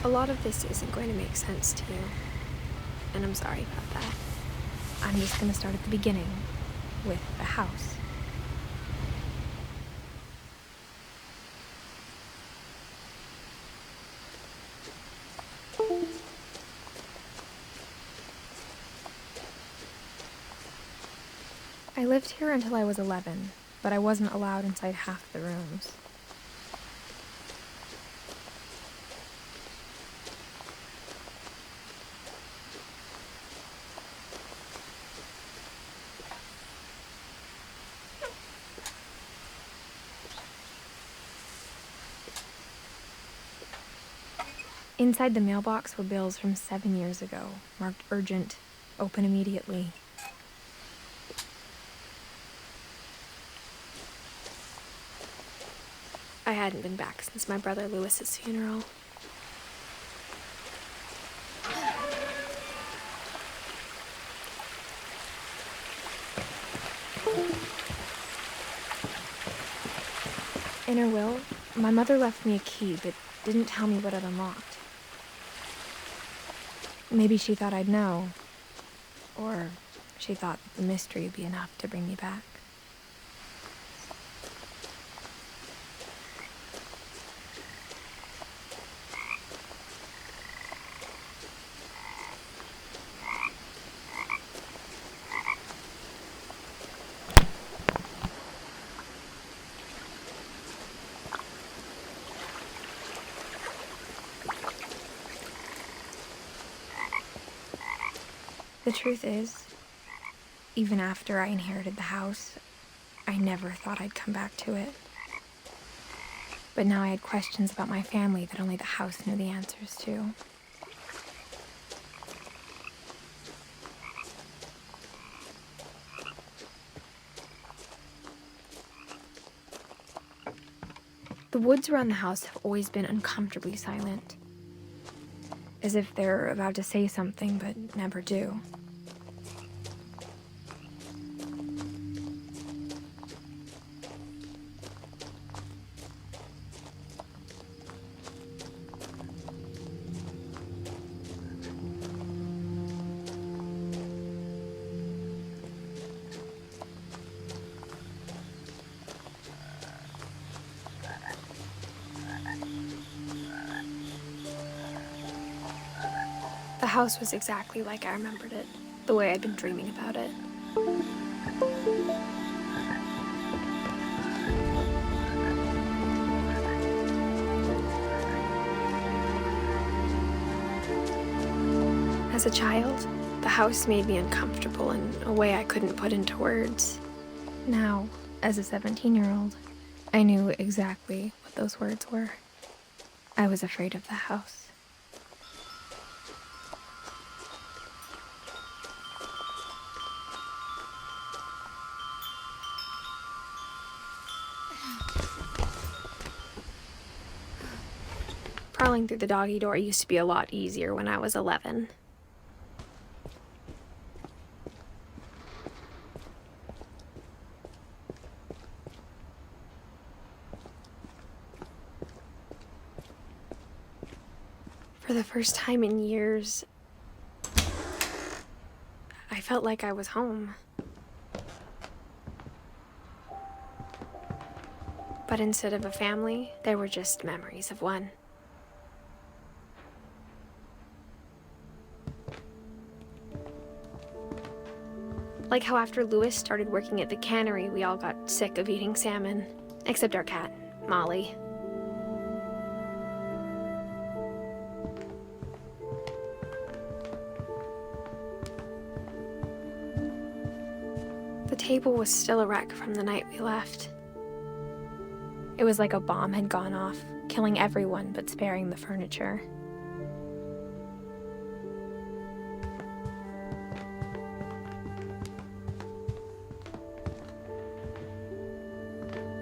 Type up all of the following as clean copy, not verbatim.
A lot of this isn't going to make sense to you, and I'm sorry about that. I'm just going to start at the beginning, with the house. I lived here until I was 11, but I wasn't allowed inside half the rooms. Inside the mailbox were bills from 7 years ago, marked urgent, open immediately. I hadn't been back since my brother Lewis's funeral. In her will, my mother left me a key, but didn't tell me what it unlocked. Maybe she thought I'd know, or she thought that the mystery would be enough to bring me back. The truth is, even after I inherited the house, I never thought I'd come back to it. But now I had questions about my family that only the house knew the answers to. The woods around the house have always been uncomfortably silent, as if they're about to say something but never do. The house was exactly like I remembered it, the way I'd been dreaming about it. As a child, the house made me uncomfortable in a way I couldn't put into words. Now, as a 17-year-old, I knew exactly what those words were. I was afraid of the house. Crawling through the doggy door used to be a lot easier when I was 11. For the first time in years, I felt like I was home. But instead of a family, there were just memories of one. Like how after Lewis started working at the cannery, we all got sick of eating salmon, except our cat, Molly. The table was still a wreck from the night we left. It was like a bomb had gone off, killing everyone but sparing the furniture.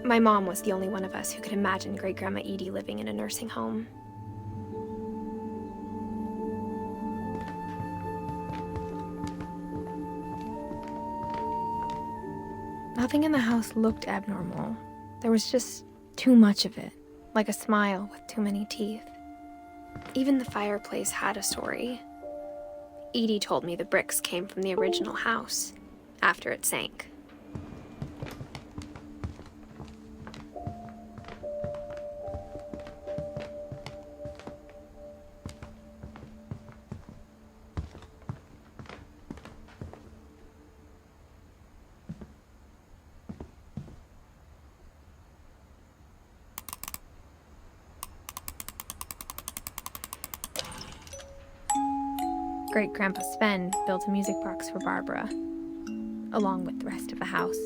My mom was the only one of us who could imagine Great-Grandma Edie living in a nursing home. Nothing in the house looked abnormal. There was just too much of it, like a smile with too many teeth. Even the fireplace had a story. Edie told me the bricks came from the original house, after it sank. Great-Grandpa Sven built a music box for Barbara, along with the rest of the house.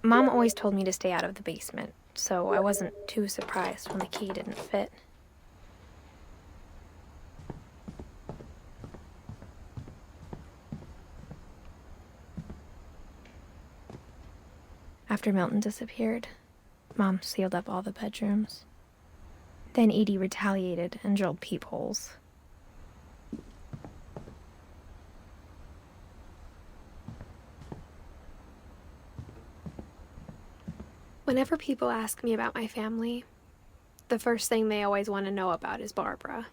Mom always told me to stay out of the basement, so I wasn't too surprised when the key didn't fit. After Milton disappeared, Mom sealed up all the bedrooms. Then Edie retaliated and drilled peepholes. Whenever people ask me about my family, the first thing they always want to know about is Barbara.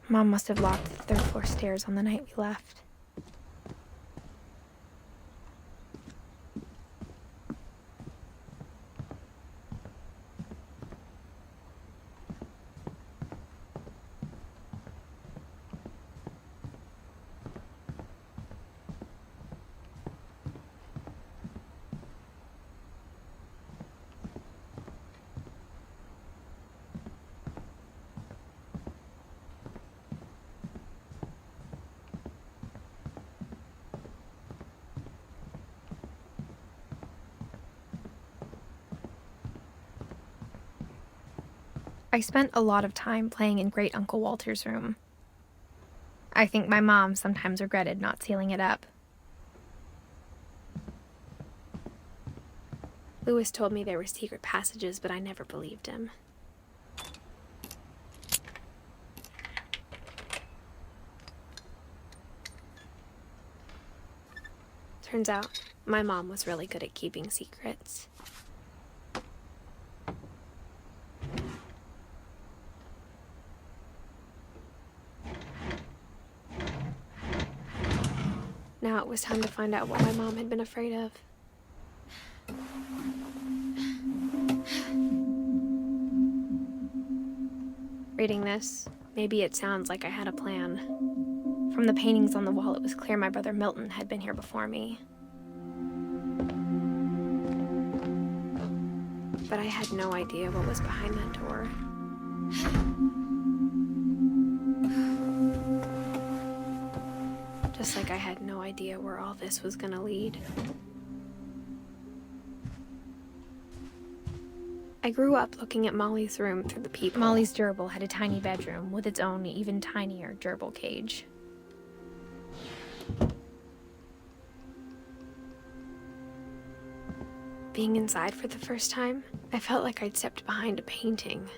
Mom must have locked the third-floor stairs on the night we left. I spent a lot of time playing in Great Uncle Walter's room. I think my mom sometimes regretted not sealing it up. Louis told me there were secret passages, but I never believed him. Turns out, my mom was really good at keeping secrets. Now it was time to find out what my mom had been afraid of. Reading this, maybe it sounds like I had a plan. From the paintings on the wall, it was clear my brother Milton had been here before me. But I had no idea what was behind that door. Just like I had no idea where all this was gonna lead. I grew up looking at Molly's room through the peephole. Molly's gerbil had a tiny bedroom with its own even tinier gerbil cage. Being inside for the first time, I felt like I'd stepped behind a painting.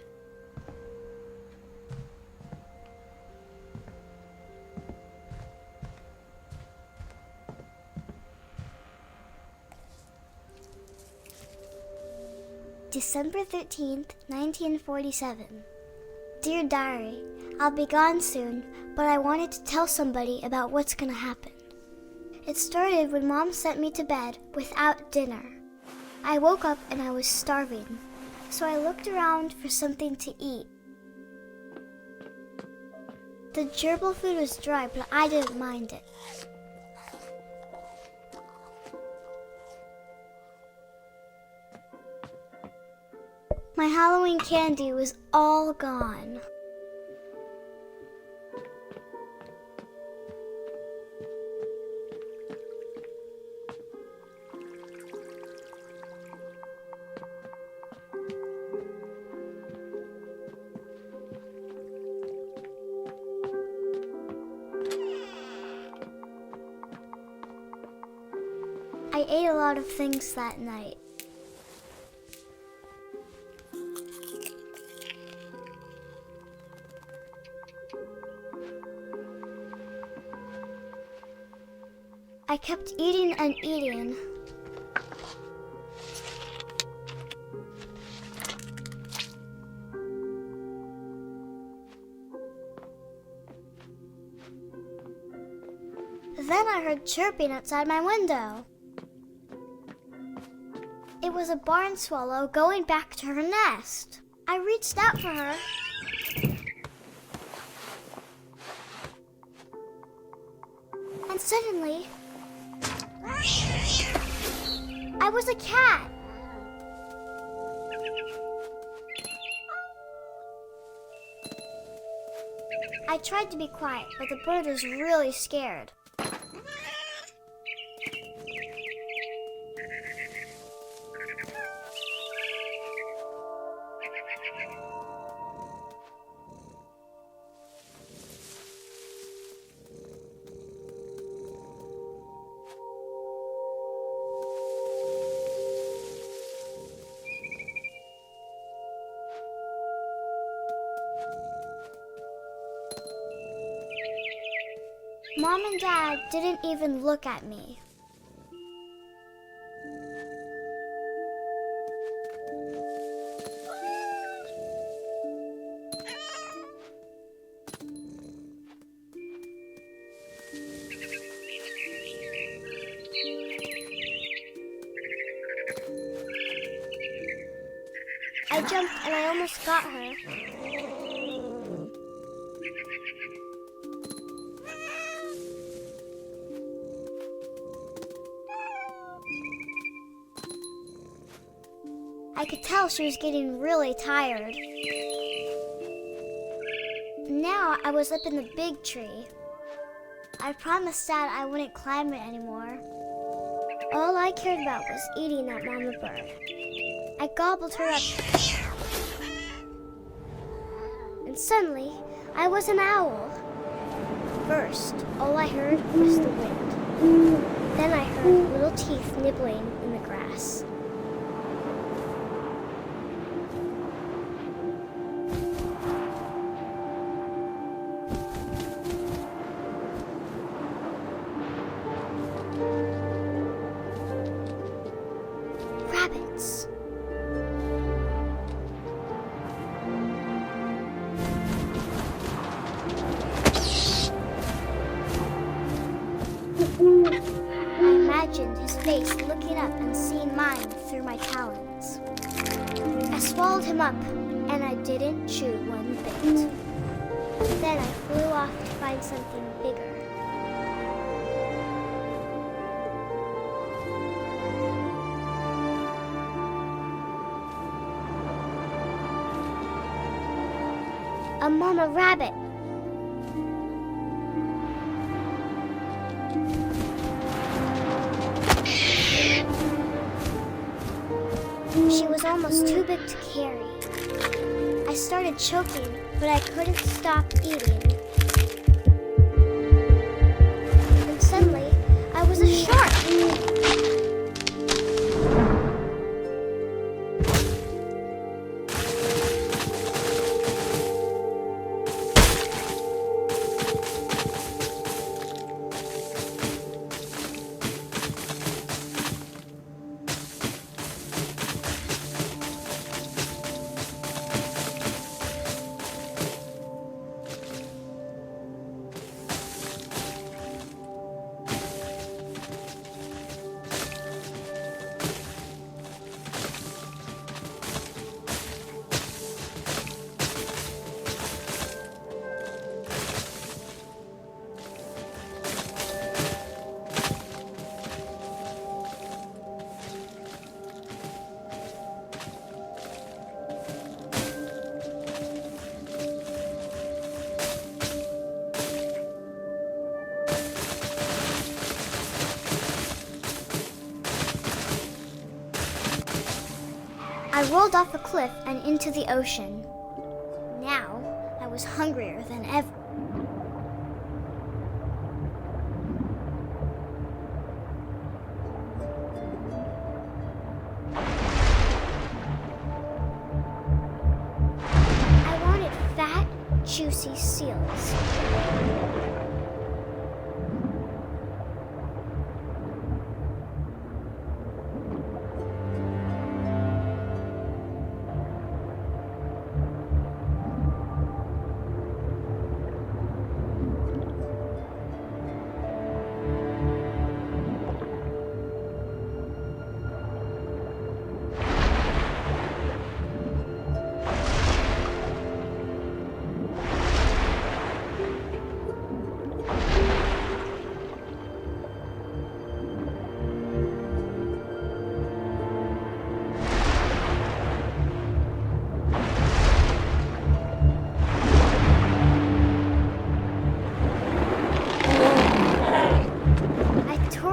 December 13th, 1947. Dear Diary, I'll be gone soon, but I wanted to tell somebody about what's gonna happen. It started when Mom sent me to bed without dinner. I woke up and I was starving, so I looked around for something to eat. The gerbil food was dry, but I didn't mind it. My Halloween candy was all gone. ate a lot of things that night. I kept eating and eating. Then I heard chirping outside my window. It was a barn swallow going back to her nest. I reached out for her. And suddenly, I was a cat. I tried to be quiet, but the bird was really scared. Mom and Dad didn't even look at me. I jumped and I almost got her. I could tell she was getting really tired. Now I was up in the big tree. I promised Dad I wouldn't climb it anymore. All I cared about was eating that mama bird. I gobbled her up. And suddenly, I was an owl. First, all I heard was the wind. Then I heard little teeth nibbling in the grass. Rabbits. I imagined his face looking up and seeing mine through my talons. I swallowed him up, and I didn't chew one bit. Then I flew off to find something bigger. A mama rabbit. She was almost too big to carry. I started choking, but I couldn't stop eating. And suddenly, I was a shark. I rolled off a cliff and into the ocean. Now, I was hungrier than ever. juicy seals.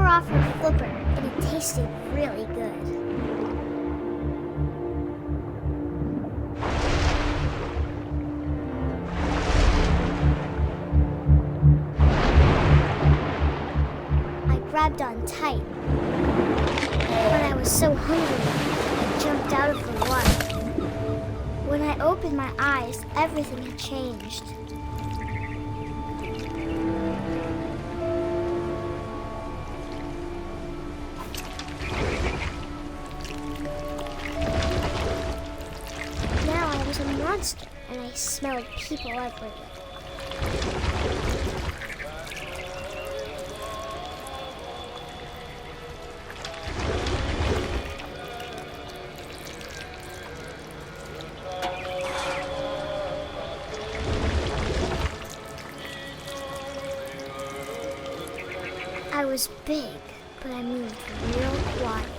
Off her flipper, and it tasted really good. I grabbed on tight, but I was so hungry, I jumped out of the water. When I opened my eyes, everything had changed. Monster, and I smelled people everywhere. I was big, but I moved real quiet.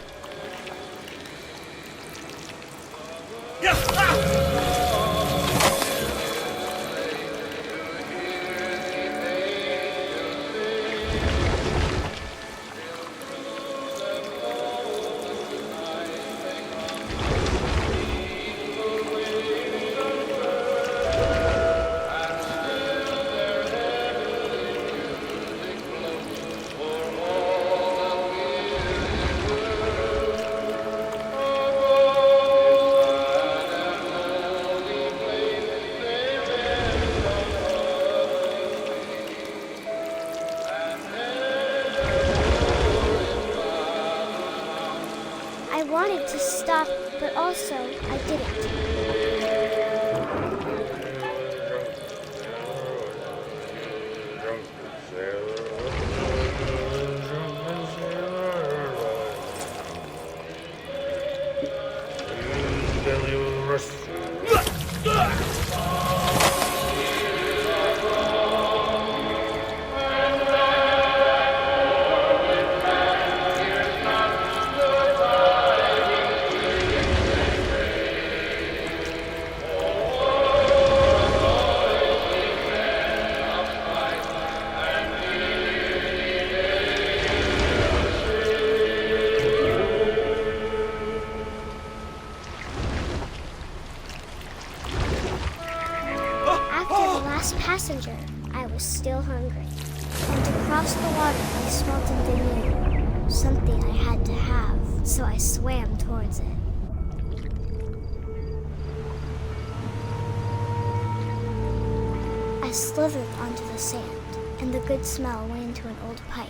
I wanted to stop, but also I didn't. Passenger, I was still hungry, and to cross the water I smelled something new, something I had to have, so I swam towards it. I slithered onto the sand, and the good smell went into an old pipe.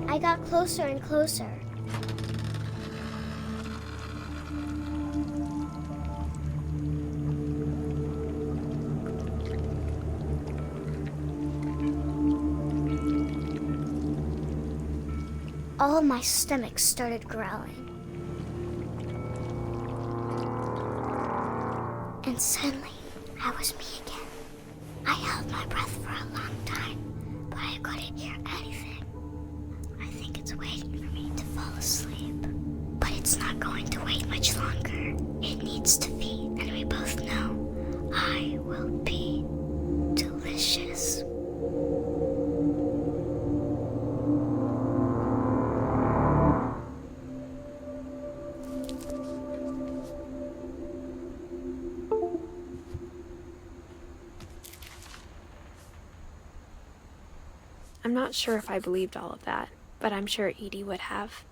I got closer and closer. All of my stomach started growling. And suddenly, I was me again. I held my breath for a long time, but I couldn't hear anything. I think it's waiting for me to fall asleep. But it's not going to wait much longer. It needs to feed, and we both know I will be delicious. I'm not sure if I believed all of that, but I'm sure Edie would have.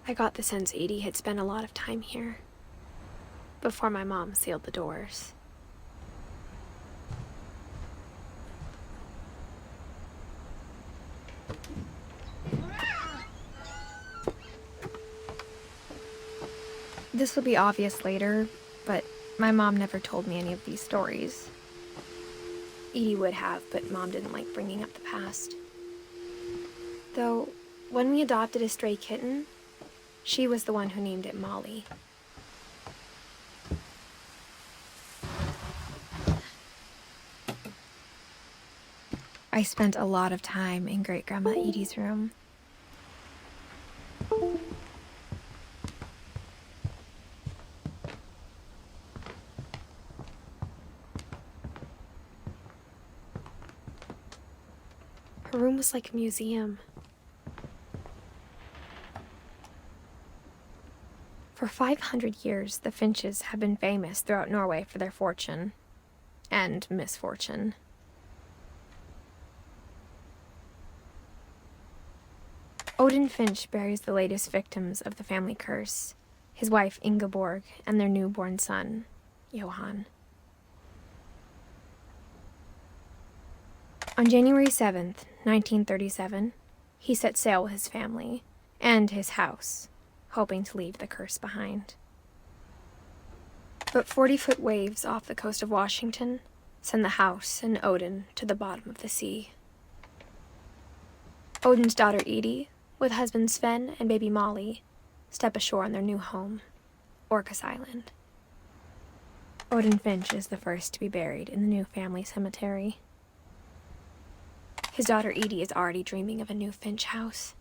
I got the sense Edie had spent a lot of time here, before my mom sealed the doors. This will be obvious later, but my mom never told me any of these stories. Edie would have, but Mom didn't like bringing up the past. Though, when we adopted a stray kitten, she was the one who named it Molly. I spent a lot of time in Great-Grandma Edie's room. Her room was like a museum. For 500 years, the Finches have been famous throughout Norway for their fortune and misfortune. Odin Finch buries the latest victims of the family curse, his wife Ingeborg and their newborn son, Johan. On January 7th, 1937, he set sail with his family and his house, hoping to leave the curse behind. But 40-foot waves off the coast of Washington send the house and Odin to the bottom of the sea. Odin's daughter Edie, with husband Sven and baby Molly, step ashore on their new home, Orcas Island. Odin Finch is the first to be buried in the new family cemetery. His daughter Edie is already dreaming of a new Finch house.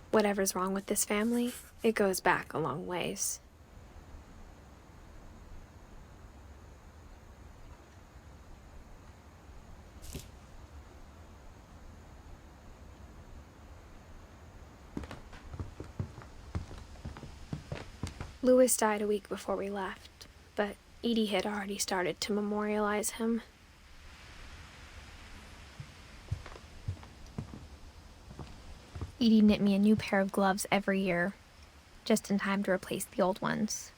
Whatever's wrong with this family, it goes back a long ways. Louis died a week before we left, but Edie had already started to memorialize him. Edie knit me a new pair of gloves every year, just in time to replace the old ones.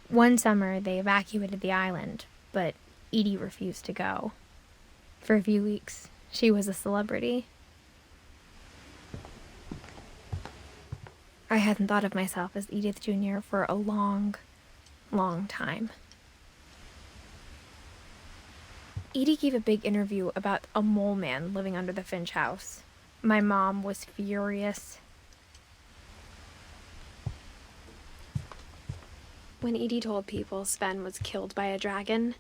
One summer, they evacuated the island, but Edie refused to go. For a few weeks, she was a celebrity. I hadn't thought of myself as Edith Jr. for a long, long time. Edie gave a big interview about a mole man living under the Finch house. My mom was furious. When Edie told people Sven was killed by a dragon,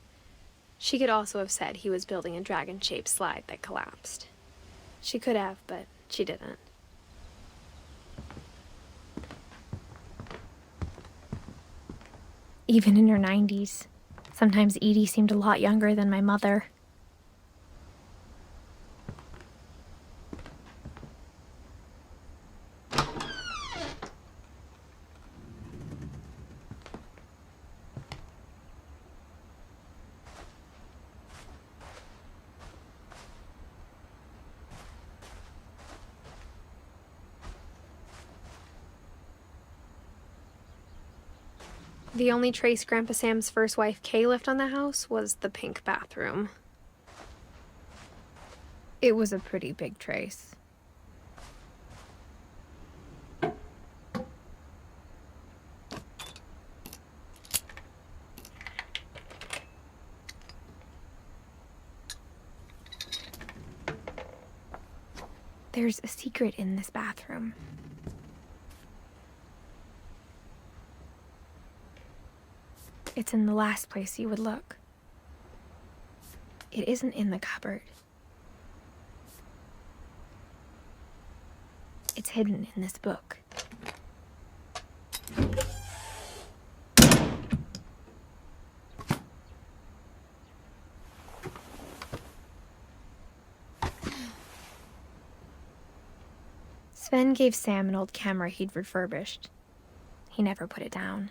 she could also have said he was building a dragon-shaped slide that collapsed. She could have, but she didn't. Even in her 90s, sometimes Edie seemed a lot younger than my mother. The only trace Grandpa Sam's first wife, Kay, left on the house was the pink bathroom. It was a pretty big trace. There's a secret in this bathroom. It's in the last place you would look. It isn't in the cupboard. It's hidden in this book. Sven gave Sam an old camera he'd refurbished. He never put it down.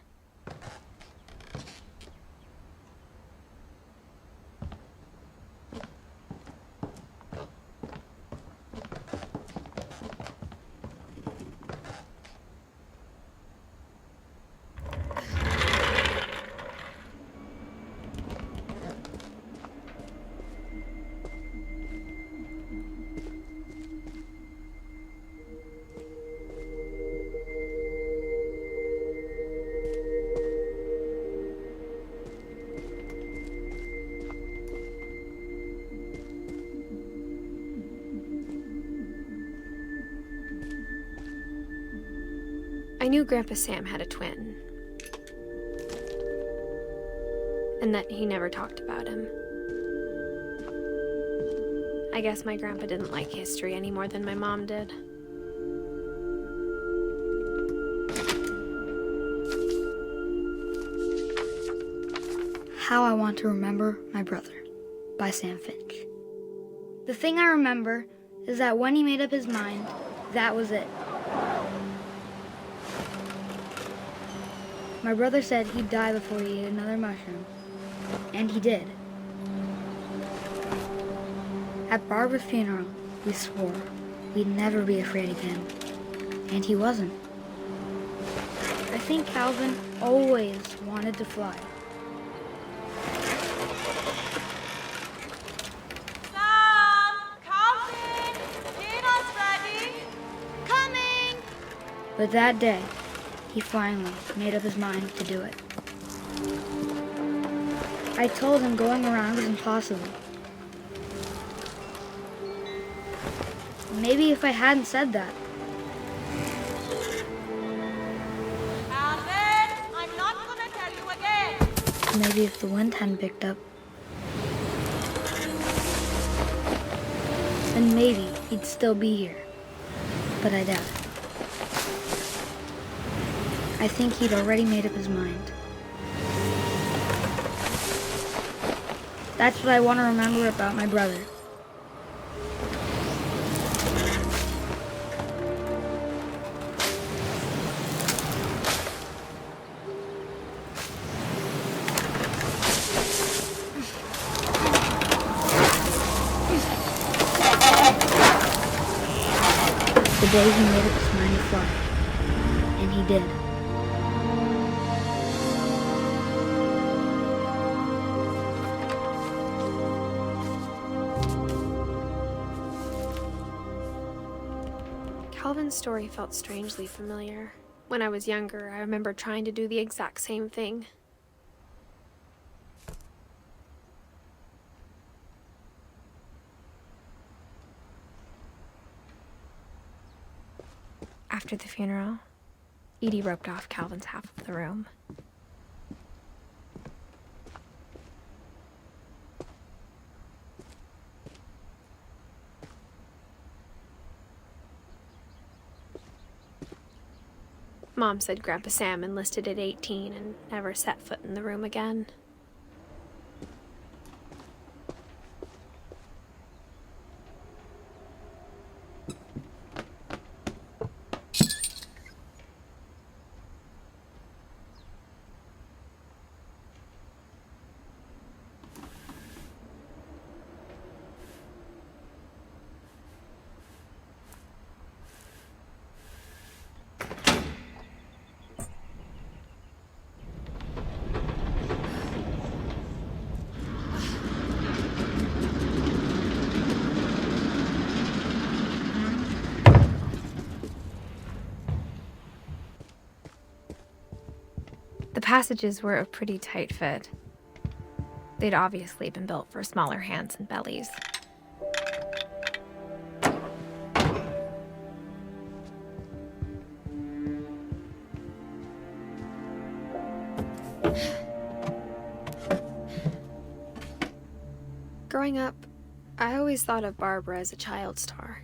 I knew Grandpa Sam had a twin, and that he never talked about him. I guess my grandpa didn't like history any more than my mom did. How I Want to Remember My Brother by Sam Finch. The thing I remember is that when he made up his mind, that was it. My brother said he'd die before he ate another mushroom, and he did. At Barbara's funeral, we swore we'd never be afraid again, and he wasn't. I think Calvin always wanted to fly. Sam! Calvin! Dinner's ready! Coming! But that day, he finally made up his mind to do it. I told him going around was impossible. Maybe if I hadn't said that, Calvin, I'm not gonna tell you again. maybe if the wind hadn't picked up, then maybe he'd still be here. But I doubt it. I think he'd already made up his mind. That's what I want to remember about my brother. The day he made up his mind to fly. And he did. Calvin's story felt strangely familiar. When I was younger, I remember trying to do the exact same thing. After the funeral, Edie roped off Calvin's half of the room. Mom said Grandpa Sam enlisted at 18 and never set foot in the room again. The passages were a pretty tight fit. They'd obviously been built for smaller hands and bellies. Growing up, I always thought of Barbara as a child star.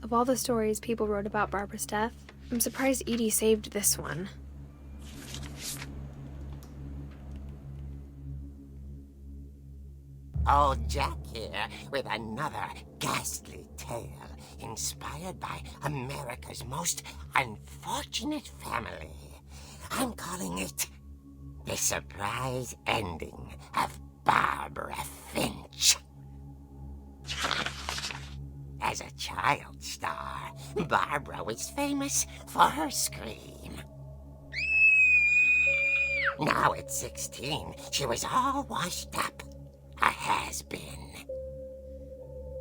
Of all the stories people wrote about Barbara's death, I'm surprised Edie saved this one. Old Jack here with another ghastly tale inspired by America's most unfortunate family. I'm calling it The Surprise Ending of Barbara Finch. As a child star, Barbara was famous for her scream. Now at 16, she was all washed up. A has-been.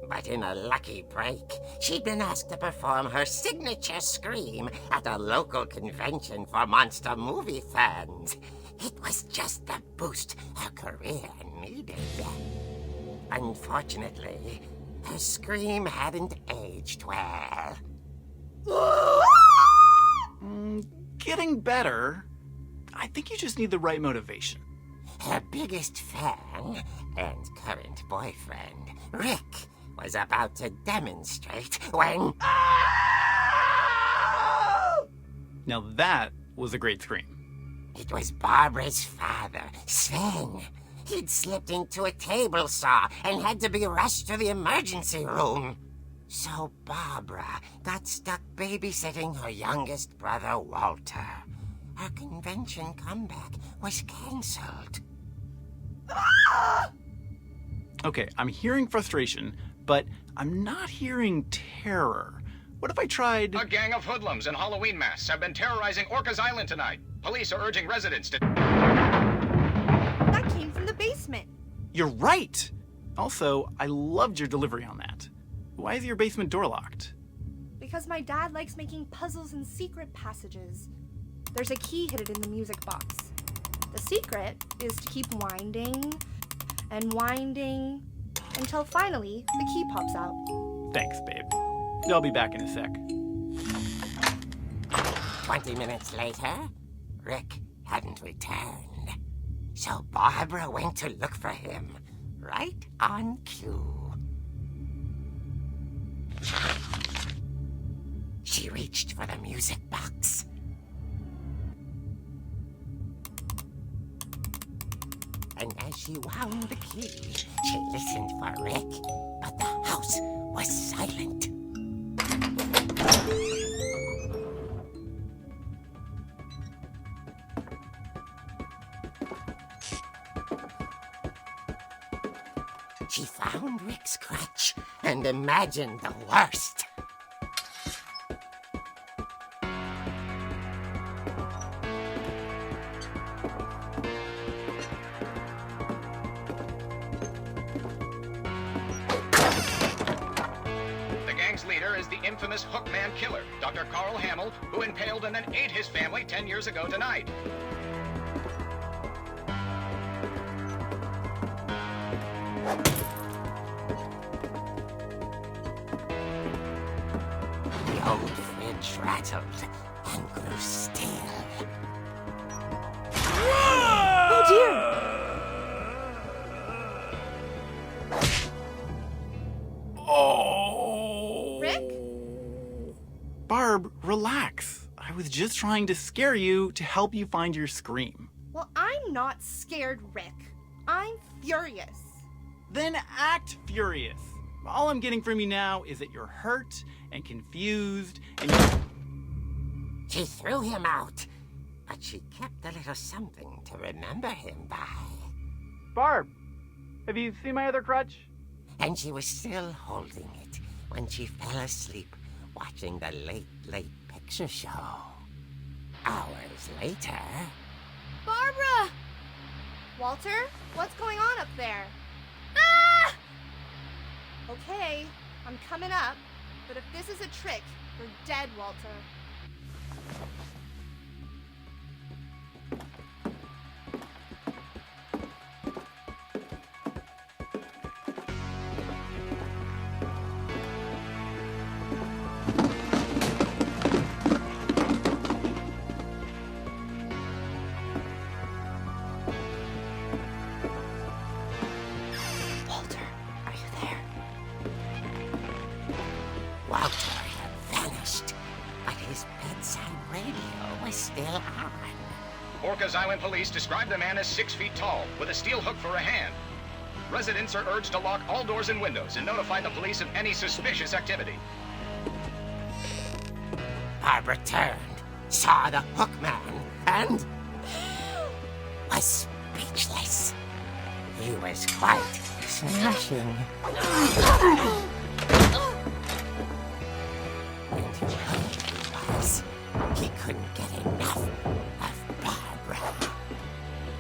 But in a lucky break, she'd been asked to perform her signature scream at a local convention for monster movie fans. It was just the boost her career needed. Unfortunately, her scream hadn't aged well. Getting better. I think you just need the right motivation. Her biggest fan and current boyfriend, Rick, was about to demonstrate when... Now that was a great scream. It was Barbara's father, Sven. He'd slipped into a table saw and had to be rushed to the emergency room. So Barbara got stuck babysitting her youngest brother, Walter. Her convention comeback was cancelled. Okay, I'm hearing frustration, but I'm not hearing terror. What if I tried... A gang of hoodlums in Halloween masks have been terrorizing Orcas Island tonight. Police are urging residents to... That came from the basement. You're right! Also, I loved your delivery on that. Why is your basement door locked? Because my dad likes making puzzles and secret passages. There's a key hidden in the music box. The secret is to keep winding and winding until finally the key pops out. Thanks, babe. I'll be back in a sec. 20 minutes later, Rick hadn't returned. So Barbara went to look for him, right on cue. She reached for the music box. And as she wound the key, she listened for Rick, but the house was silent. She found Rick's crutch and imagined the worst. The gang's leader is the infamous Hookman killer, Dr. Carl Hamill, who impaled and then ate his family 10 years ago tonight. The old fridge rattled and grew still. Oh dear! Oh! Rick? Barb, relax. I was just trying to scare you to help you find your scream. Well, I'm not scared, Rick. I'm furious. Then act furious. All I'm getting from you now is that you're hurt and confused and She threw him out, but she kept a little something to remember him by. Barb, have you seen my other crutch? And she was still holding it when she fell asleep watching the Late Picture Show. Hours later... Barbara! Walter, what's going on up there? Ah! Okay, I'm coming up, but if this is a trick, you're dead, Walter. Walter, are you there? Walter had vanished, but his bedside radio was still on. Orcas Island police describe the man as 6 feet tall, with a steel hook for a hand. Residents are urged to lock all doors and windows and notify the police of any suspicious activity. Barbara turned, saw the hook man, and was speechless. He was quite smashing. And he was. He couldn't get enough of Barbara.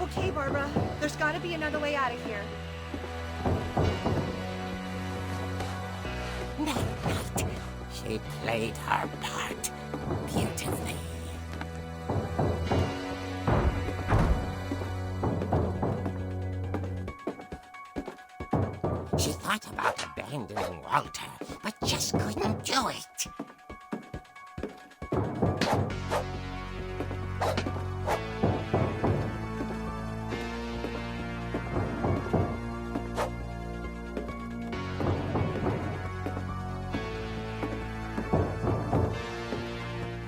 Okay, Barbara, there's gotta be another way out of here. That night, she played her part beautifully. She thought about abandoning Walter, but just couldn't do it.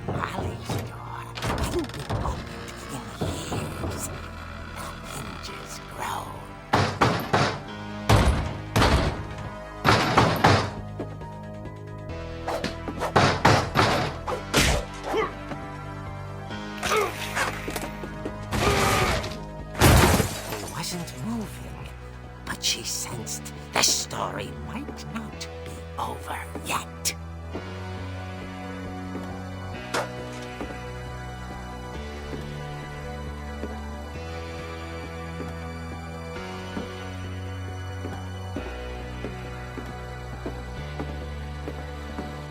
Molly's door hadn't been opened in years. The hinges groaned. He wasn't moving, but she sensed the story might not be over yet.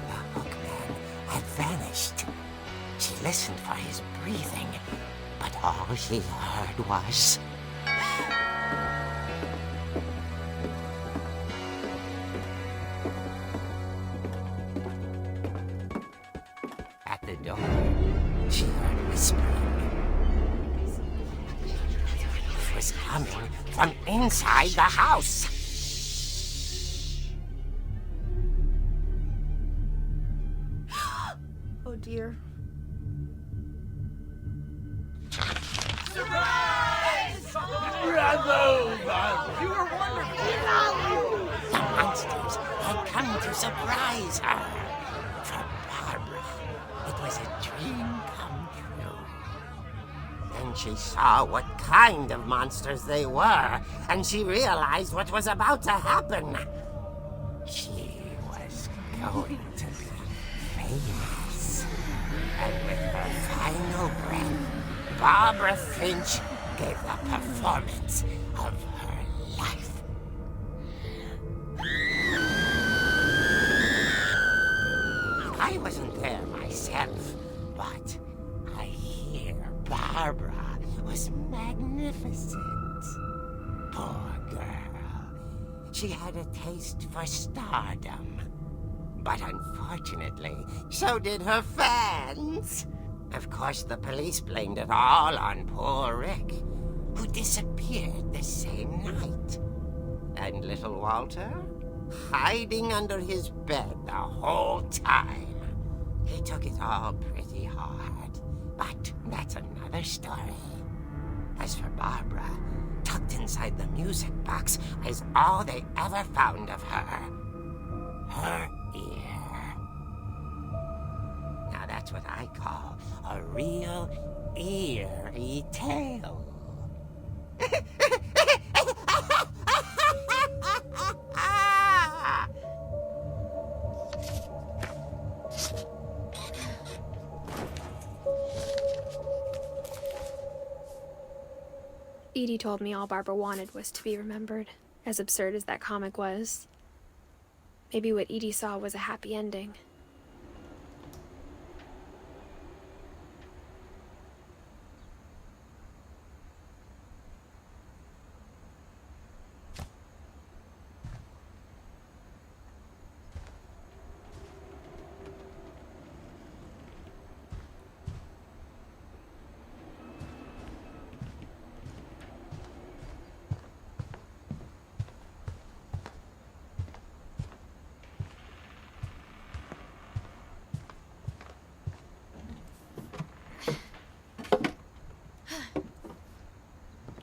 The hookman had vanished. She listened for his breathing, but all she heard was... At the door, she heard whispering. It was coming from inside the house. Oh dear. The monsters had come to surprise her. For Barbara, it was a dream come true. Then she saw what kind of monsters they were, and she realized what was about to happen. She was going to be famous. And with her final breath, Barbara Finch gave the performance of her life. I wasn't there myself, but I hear Barbara was magnificent. Poor girl. She had a taste for stardom. But unfortunately, so did her fans. Of course, the police blamed it all on poor Rick, who disappeared the same night. And little Walter? Hiding under his bed the whole time. He took it all pretty hard, but that's another story. As for Barbara, tucked inside the music box is all they ever found of her. Her ear. Now that's what I call a real eerie tale. Edie told me all Barbara wanted was to be remembered, as absurd as that comic was. Maybe what Edie saw was a happy ending.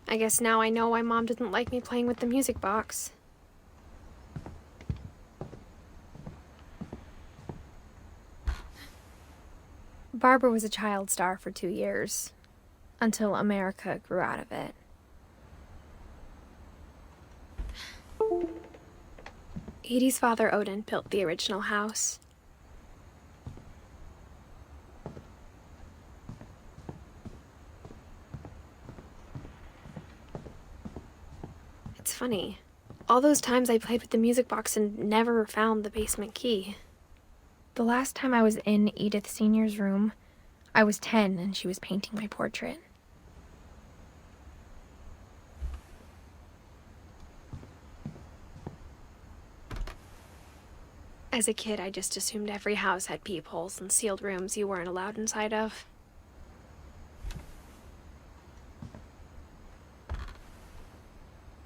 I guess now I know why Mom didn't like me playing with the music box. Barbara was a child star for 2 years, until America grew out of it. Edie's father, Odin, built the original house. It's funny. All those times I played with the music box and never found the basement key. The last time I was in Edith Sr.'s room, I was 10 and she was painting my portrait. As a kid, I just assumed every house had peepholes and sealed rooms you weren't allowed inside of.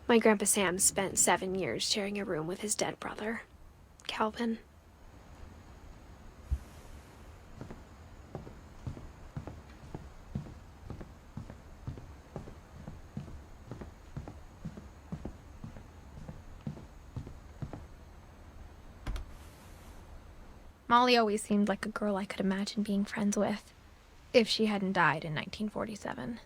My Grandpa Sam spent 7 years sharing a room with his dead brother, Calvin. Molly always seemed like a girl I could imagine being friends with, if she hadn't died in 1947.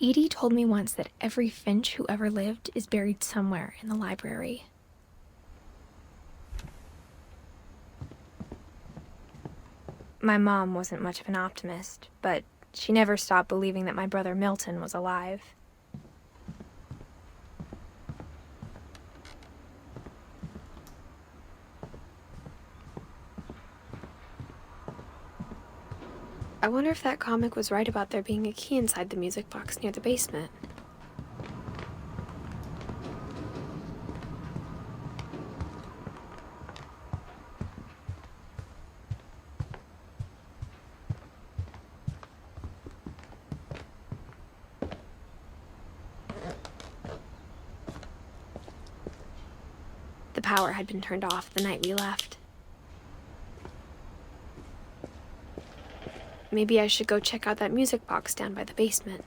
Edie told me once that every Finch who ever lived is buried somewhere in the library. My mom wasn't much of an optimist, but she never stopped believing that my brother Milton was alive. I wonder if that comic was right about there being a key inside the music box near the basement. The power had been turned off the night we left. Maybe I should go check out that music box down by the basement.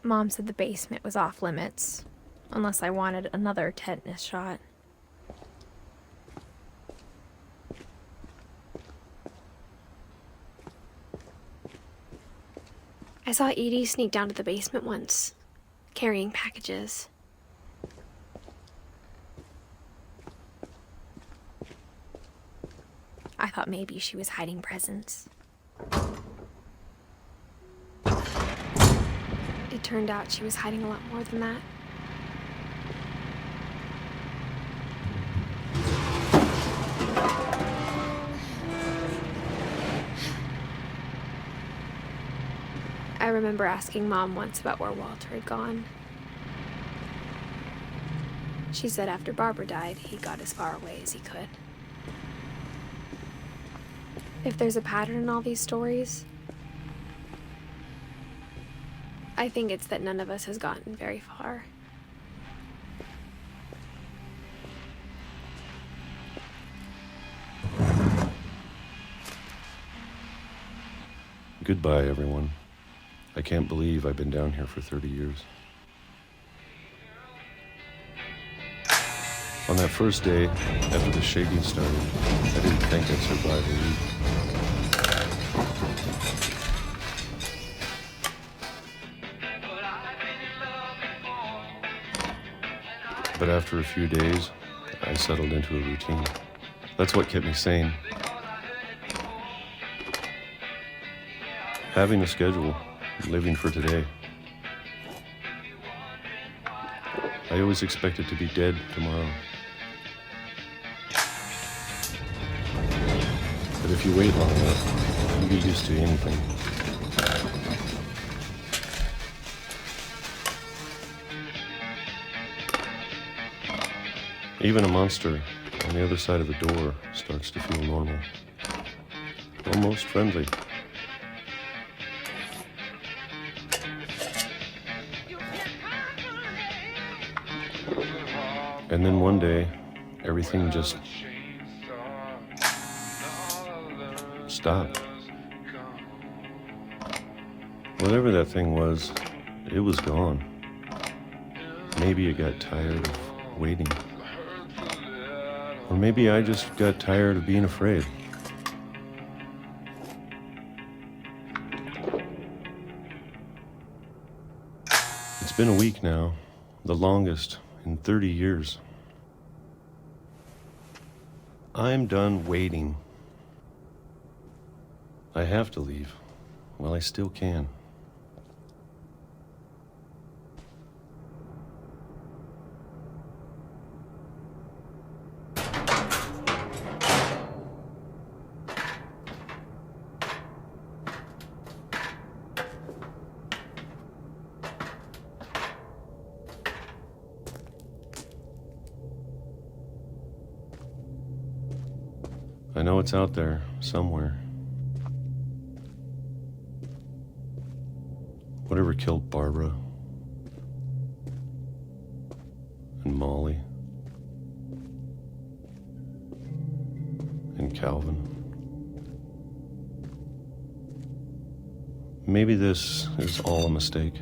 Mom said the basement was off limits, unless I wanted another tetanus shot. I saw Edie sneak down to the basement once, carrying packages. I thought maybe she was hiding presents. It turned out she was hiding a lot more than that. I remember asking Mom once about where Walter had gone. She said after Barbara died, he got as far away as he could. If there's a pattern in all these stories, I think it's that none of us has gotten very far. Goodbye, everyone. I can't believe I've been down here for 30 years. On that first day, after the shaking started, I didn't think I'd survive a week. But after a few days, I settled into a routine. That's what kept me sane. Having a schedule, living for today. I always expected to be dead tomorrow. But if you wait long enough, you get used to anything. Even a monster on the other side of the door starts to feel normal. Almost friendly. And then one day, everything just stopped. Whatever that thing was, it was gone. Maybe it got tired of waiting. Or maybe I just got tired of being afraid. It's been a week now, the longest in 30 years. I'm done waiting. I have to leave. Well, I still can. I know it's out there, somewhere. Whatever killed Barbara and Molly and Calvin. Maybe this is all a mistake.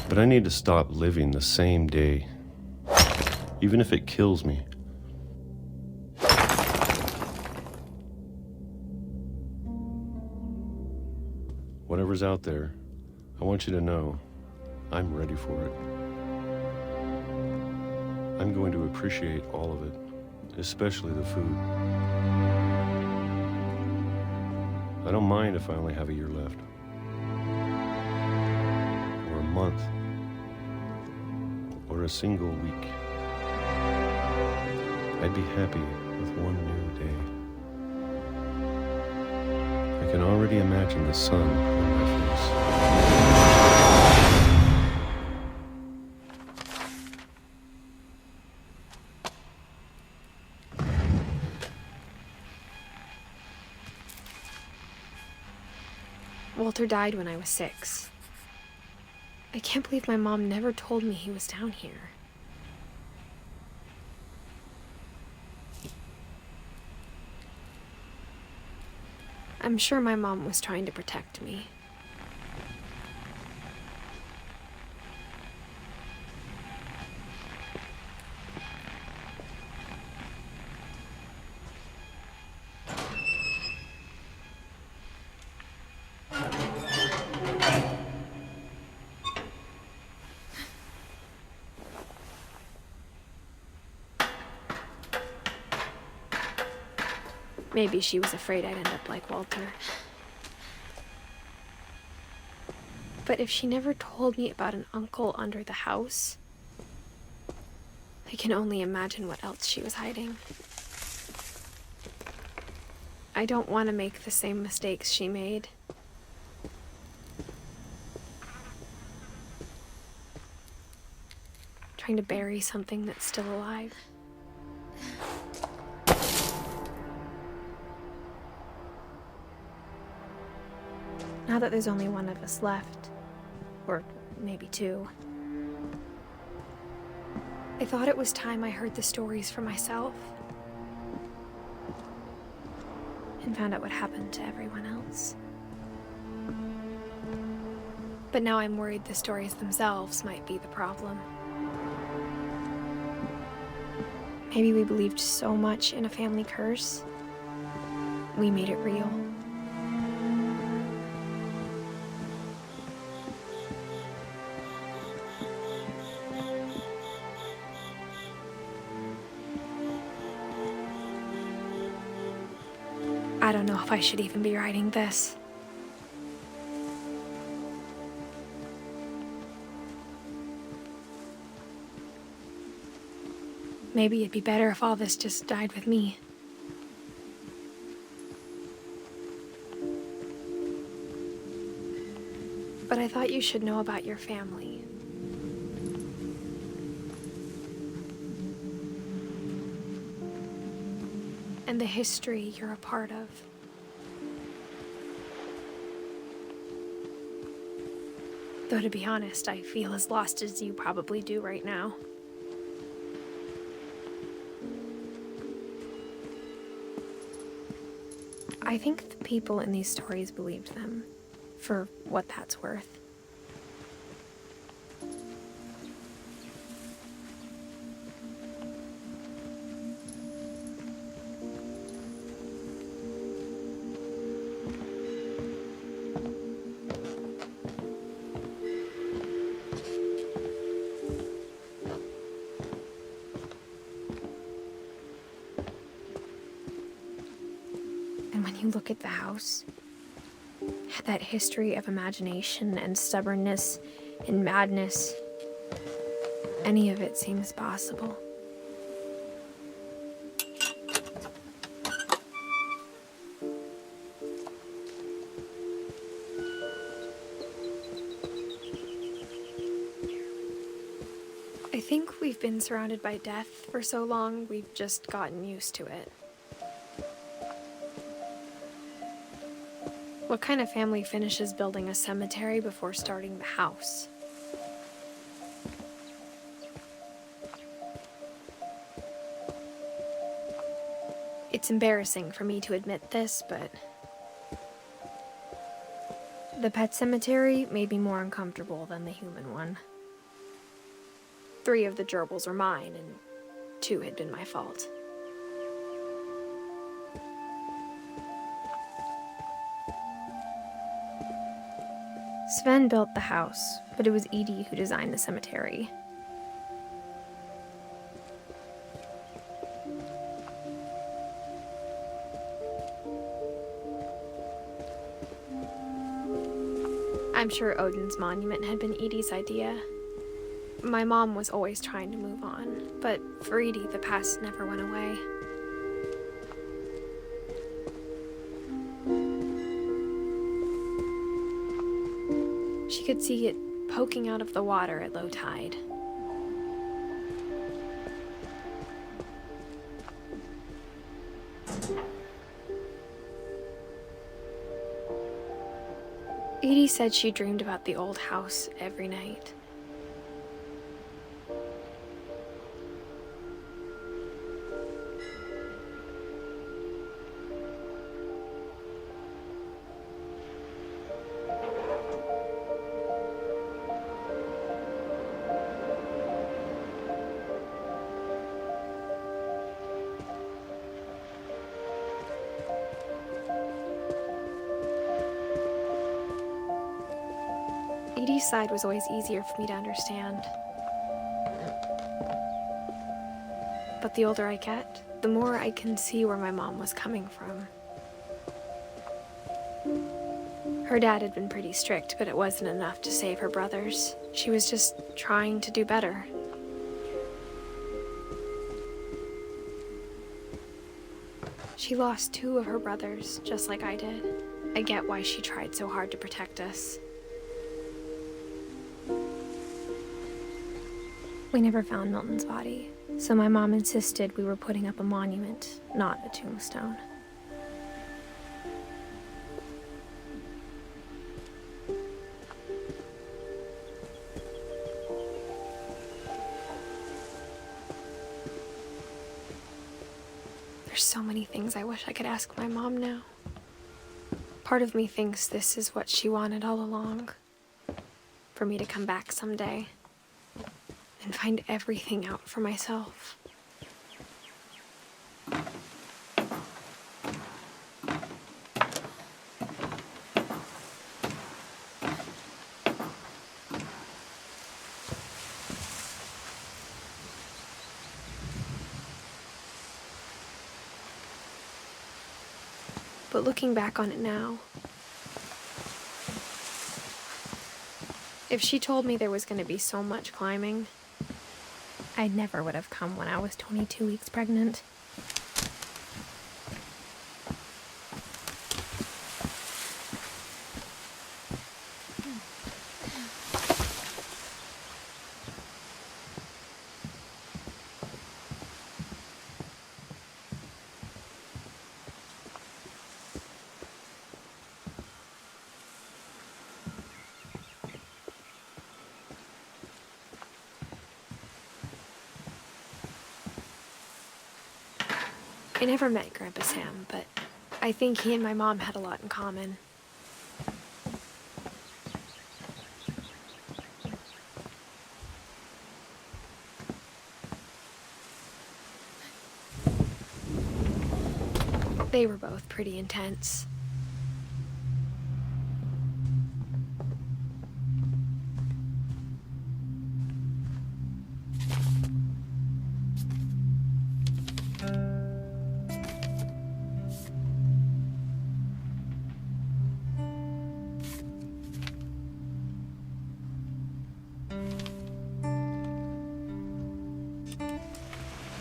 But I need to stop living the same day. Even if it kills me. Whatever's out there, I want you to know I'm ready for it. I'm going to appreciate all of it, especially the food. I don't mind if I only have a year left. Or a month. Or a single week. I'd be happy with one new day. I can already imagine the sun on my face. Walter died when I was 6. I can't believe my mom never told me he was down here. I'm sure my mom was trying to protect me. Maybe she was afraid I'd end up like Walter. But if she never told me about an uncle under the house, I can only imagine what else she was hiding. I don't want to make the same mistakes she made. Trying to bury something that's still alive. Now that there's only one of us left, or maybe two, I thought it was time I heard the stories for myself and found out what happened to everyone else. But now I'm worried the stories themselves might be the problem. Maybe we believed so much in a family curse, we made it real. I don't know if I should even be writing this. Maybe it'd be better if all this just died with me. But I thought you should know about your family. And the history you're a part of. Though to be honest, I feel as lost as you probably do right now. I think the people in these stories believed them, for what that's worth. And when you look at the house, that history of imagination and stubbornness and madness, any of it seems possible. I think we've been surrounded by death for so long, we've just gotten used to it. What kind of family finishes building a cemetery before starting the house? It's embarrassing for me to admit this, but the pet cemetery made me more uncomfortable than the human one. 3 of the gerbils were mine, and 2 had been my fault. Sven built the house, but it was Edie who designed the cemetery. I'm sure Odin's monument had been Edie's idea. My mom was always trying to move on, but for Edie, the past never went away. She could see it poking out of the water at low tide. Edie said she dreamed about the old house every night. She's side was always easier for me to understand. But the older I get, the more I can see where my mom was coming from. Her dad had been pretty strict, but it wasn't enough to save her brothers. She was just trying to do better. She lost 2 of her brothers, just like I did. I get why she tried so hard to protect us. We never found Milton's body, so my mom insisted we were putting up a monument, not a tombstone. There's so many things I wish I could ask my mom now. Part of me thinks this is what she wanted all along. For me to come back someday and find everything out for myself. But looking back on it now, if she told me there was going to be so much climbing, I never would have come when I was 22 weeks pregnant. I never met Grandpa Sam, but I think he and my mom had a lot in common. They were both pretty intense.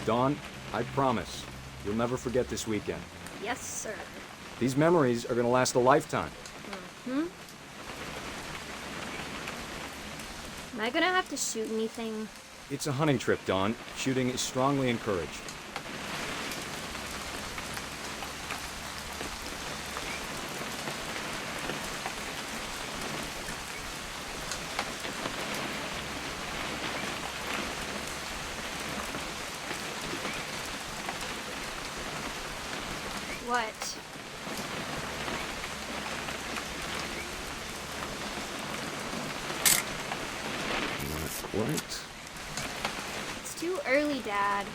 Dawn, I promise, you'll never forget this weekend. Yes, sir. These memories are gonna last a lifetime. Am I gonna have to shoot anything? It's a hunting trip, Dawn. Shooting is strongly encouraged. What? What? It's too early, Dad.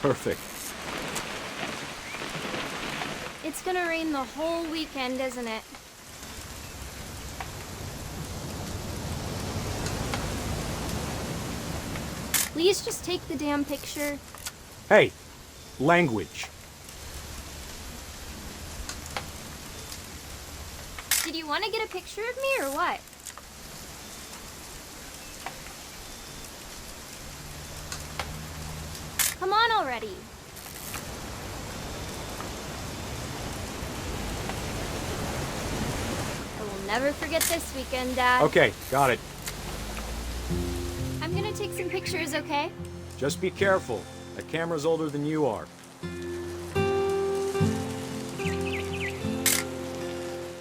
Perfect. It's gonna rain the whole weekend, isn't it? Please just take the damn picture. Hey, language. Did you want to get a picture of me or what? Come on already. I will never forget this weekend, Dad. Okay, got it. I'm gonna take some pictures, okay? Just be careful. That camera's older than you are.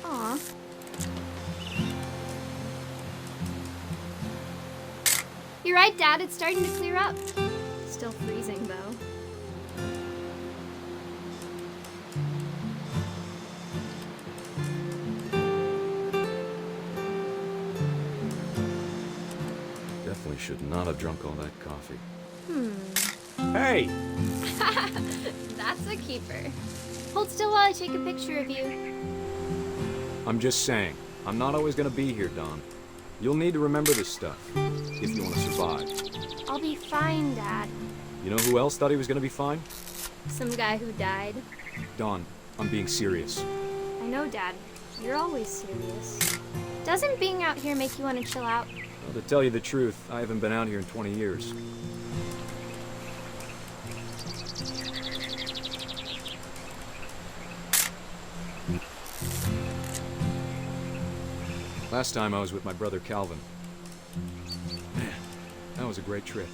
Aw. You're right, Dad. It's starting to clear up. Still freezing, though. Definitely should not have drunk all that coffee. Hey! That's a keeper. Hold still while I take a picture of you. I'm just saying, I'm not always gonna be here, Dawn. You'll need to remember this stuff if you want to survive. I'll be fine, Dad. You know who else thought he was going to be fine? Some guy who died. Dawn, I'm being serious. I know, Dad. You're always serious. Doesn't being out here make you want to chill out? Well, to tell you the truth, I haven't been out here in 20 years. Last time I was with my brother Calvin. Man, that was a great trip.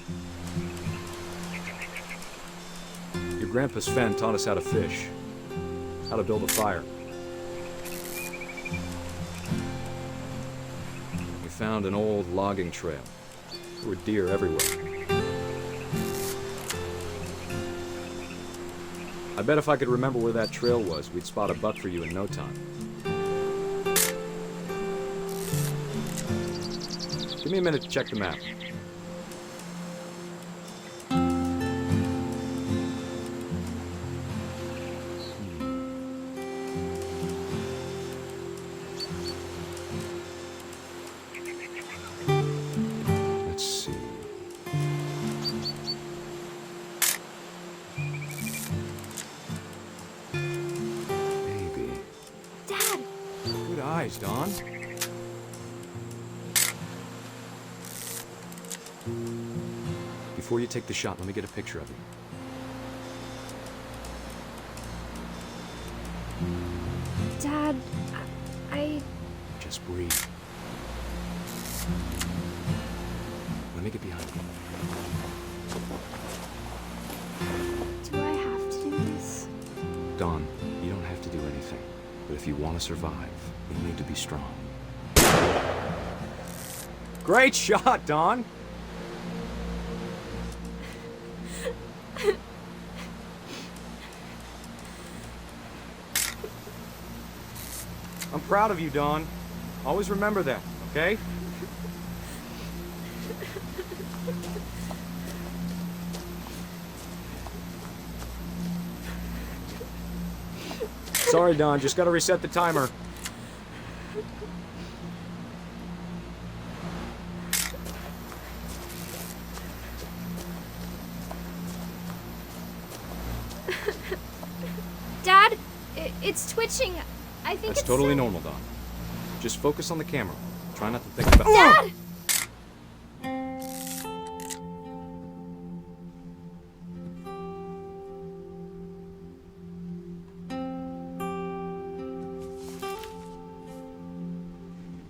Your grandpa Sven taught us how to fish, how to build a fire. We found an old logging trail. There were deer everywhere. I bet if I could remember where that trail was, we'd spot a buck for you in no time. Give me a minute to check the map. Let's see. Maybe. Dad! Good eyes, Dawn. Before you take the shot, let me get a picture of you. Dad, I... Just breathe. Let me get behind you. Do I have to do this? Dawn, you don't have to do anything. But if you want to survive, you need to be strong. Great shot, Dawn! I'm proud of you, Dawn. Always remember that, okay? Sorry, Dawn. Just gotta reset the timer. Dad, it's twitching. I think That's it's totally sick. normal, Dawn. Just focus on the camera. Try not to think about... Dad!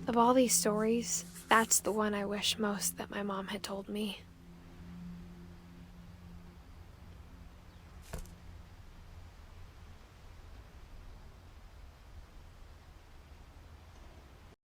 Of all these stories, that's the one I wish most that my mom had told me.